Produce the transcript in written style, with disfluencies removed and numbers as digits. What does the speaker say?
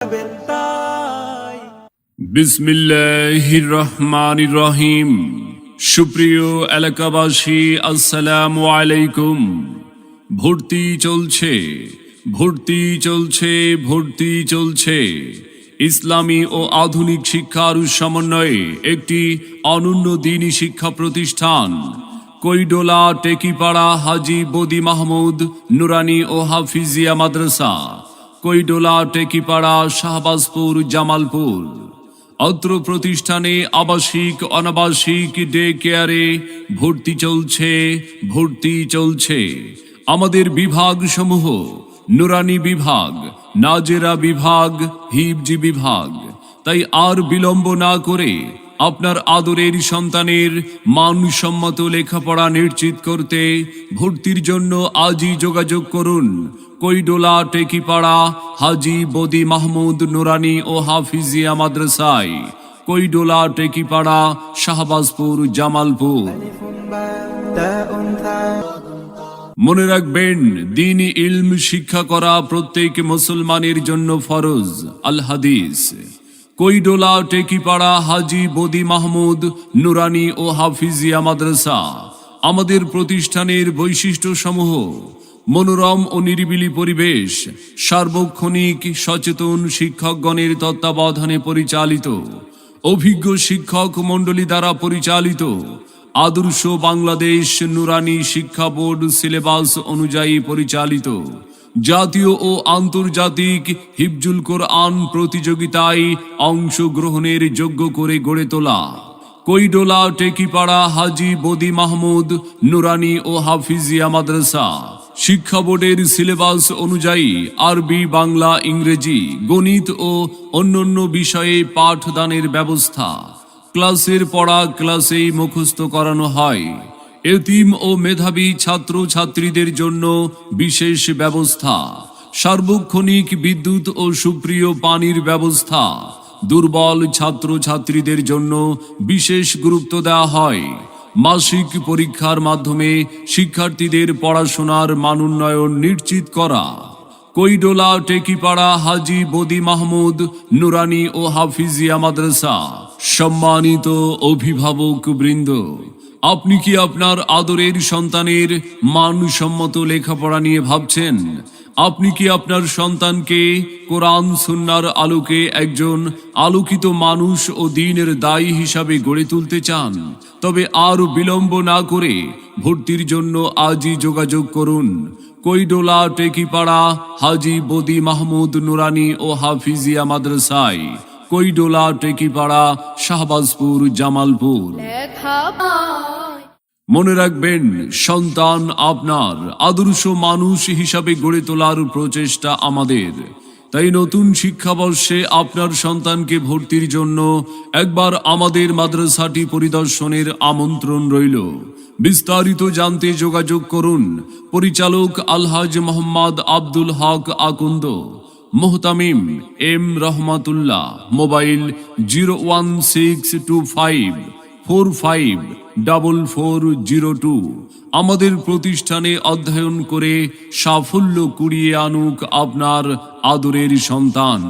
যাবেন তাই। বিসমিল্লাহির রহমানির রহিম। সুপ্রিয় এলাকাবাসী, আসসালামু আলাইকুম। ভর্তি চলছে, ভর্তি চলছে, ভর্তি চলছে। ইসলামী ও আধুনিক শিক্ষার সমন্বয়ে একটি অনন্য দ্বীনি শিক্ষা প্রতিষ্ঠান কৈডোলা টেকিপাড়া হাজী বদি মাহমুদ নুরানি ও হাফিজিয়া মাদ্রাসা, কৈডোলা টেকিপাড়া শাহবাজপুর জামালপুর। অত্র প্রতিষ্ঠানে আবাসিক অনাবাসিক ডে কেয়ারে ভর্তি চলছে, ভর্তি চলছে। আমাদের বিভাগ সমূহ: নুরানি বিভাগ, নাজেরা বিভাগ, হিফজি বিভাগ। তাই আর বিলম্ব না করে আপনার আদরের সন্তানের মানসম্মত লেখাপড়া নিশ্চিত করতে ভর্তির জন্য আজই যোগাযোগ করুন কৈডোলা টেকিপাড়া হাজী বদি মাহমুদ নুরানি ও হাফিজিয়া মাদ্রাসায়, কৈডোলা টেকিপাড়া শাহবাজপুর জামালপুর। মনে রাখবেন, দ্বীনি ইলম শিক্ষা করা প্রত্যেক মুসলমানের জন্য ফরজ। আল হাদিস। কৈডোলা টেকিপাড়া হাজী বদি মাহমুদ নুরানি ও হাফিজিয়া মাদ্রাসা। আমাদের প্রতিষ্ঠানের বৈশিষ্ট্য সমূহ: মনোরম ও নিরিবিলি পরিবেশ, সার্বক্ষণিক সচেতন শিক্ষকগণের তত্ত্বাবধানে পরিচালিত, অভিজ্ঞ শিক্ষক মণ্ডলী দ্বারা পরিচালিত, আদর্শ বাংলাদেশ নুরানি শিক্ষা বোর্ড সিলেবাস অনুযায়ী পরিচালিত, জাতীয় ও আন্তর্জাতিক হিফজুল কোরআন প্রতিযোগিতায় অংশগ্রহণের যোগ্য করে গড়ে তোলা কৈডোলা টেকিপাড়া হাজী বদি মাহমুদ নুরানি ও হাফিজিয়া মাদ্রাসা। শিক্ষা বোর্ডের সিলেবাস অনুযায়ী আরবি, বাংলা, ইংরেজি, গণিত ও অন্যান্য বিষয়ে পাঠদানের ব্যবস্থা। ক্লাসের পড়া ক্লাসেই মুখস্থ করানো হয়। এতিম ও মেধাবী ছাত্র ছাত্রীদের জন্য বিশেষ ব্যবস্থা। সার্বক্ষণিক বিদ্যুৎ ও সুপ্রিয় পানির ব্যবস্থা। দুর্বল ছাত্র ছাত্রীদের জন্য বিশেষ গুরুত্ব দেওয়া হয়। মাসিক পরীক্ষার মাধ্যমে শিক্ষার্থীদের পড়াশোনার মানোন্নয়ন নিশ্চিত করা। কৈডোলা টেকিপাড়া হাজী বদি মাহমুদ নুরানি ও হাফিজিয়া মাদ্রাসা। সম্মানিত অভিভাবক বৃন্দ, আপনি কি আপনার আদরের সন্তানের মানসম্মত লেখাপড়া নিয়ে ভাবছেন? আপনি কি আপনার সন্তানকে কোরআন সুন্নাহর আলোকে একজন আলোকিত মানুষ ও দ্বীনের দায়ী হিসাবে গড়ে তুলতে চান? তবে আর বিলম্ব না করে ভর্তির জন্য আজই যোগাযোগ করুন কৈডোলা টেকিপাড়া হাজী বদি মাহমুদ নুরানি ও হাফিজিয়া মাদ্রাসায়, কৈডোলা টেকিপাড়া শাহবাজপুর জামালপুর। মনে রাখবেন, সন্তান আপনার, আদর্শ মানুষ হিসাবে গড়ে তোলার প্রচেষ্টা আমাদের। তাই নতুন শিক্ষাবর্ষে আপনার সন্তানকে ভর্তির জন্য একবার আমাদের মাদ্রাসাটি পরিদর্শনের আমন্ত্রণ রইল। বিস্তারিত জানতে যোগাযোগ করুন পরিচালক আলহাজ মোহাম্মদ আব্দুল হক আকুন্দ, মোহতামিম এম রহমাতুল্লাহ। মোবাইল 01625454402। আমাদের প্রতিষ্ঠানে অধ্যয়ন করে সাফল্য কুড়িয়ে আনুক আপনার আদরের সন্তান।